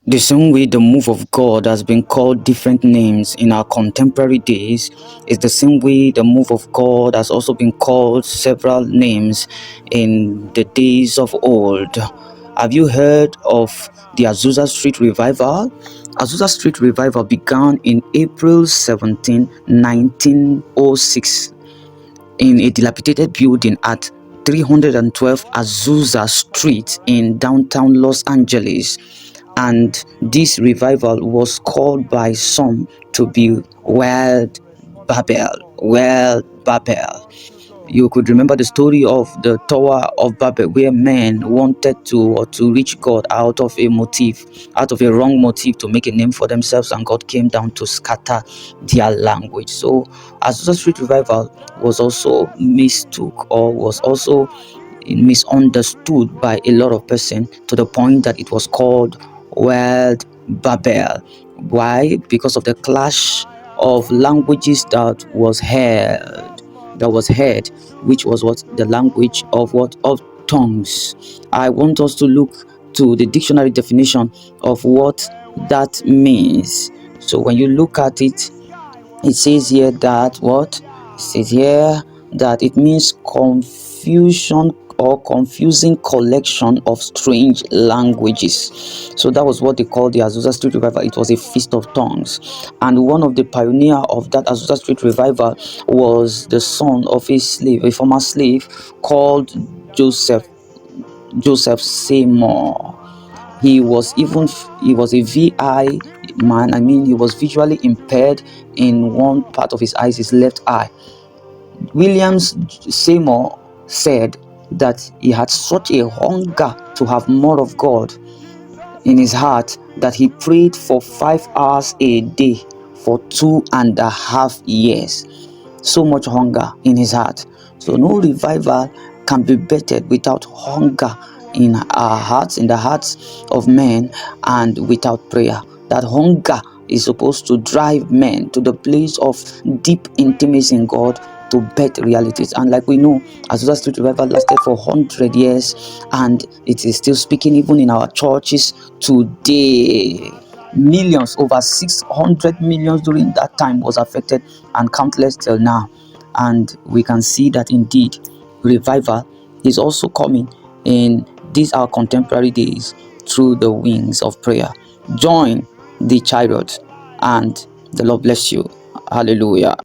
The same way the move of God has been called different names in our contemporary days is the same way the move of God has also been called several names in the days of old. Have you heard of the Azusa Street Revival? Azusa Street Revival began in April 17, 1906 in a dilapidated building at 312 Azusa Street in downtown Los Angeles. And this revival was called by some to be WEIRD Babel. You could remember the story of the Tower of Babel, where men wanted to reach God out of a wrong motive to make a name for themselves, and God came down to scatter their language. So Azusa Street Revival was also mistook, or was also misunderstood by a lot of persons, to the point that it was called WEIRD Babel. Why? Because of the clash of languages that was heard, which was what the language of tongues. I want us to look to the dictionary definition of what that means. So when you look at it, it says here that it means confusion or confusing collection of strange languages. So that was what they called the Azusa Street Revival. It was a feast of tongues, and one of the pioneer of that Azusa Street Revival was the son of a former slave called Joseph Seymour. He was a VI man. I mean, he was visually impaired in one part of his eyes, his left eye. Williams Seymour said that he had such a hunger to have more of God in his heart that he prayed for 5 hours a day for 2.5 years. So much hunger in his heart. So no revival can be bettered without hunger in our hearts, in the hearts of men, and without prayer. That hunger is supposed to drive men to the place of deep intimacy in God, to bet realities. And like we know, Azusa Street Revival lasted for 100 years, and it is still speaking even in our churches today. Millions, over 600 millions during that time was affected, and countless till now. And we can see that indeed revival is also coming in these our contemporary days through the wings of prayer. Join the chariot, and the Lord bless you. Hallelujah.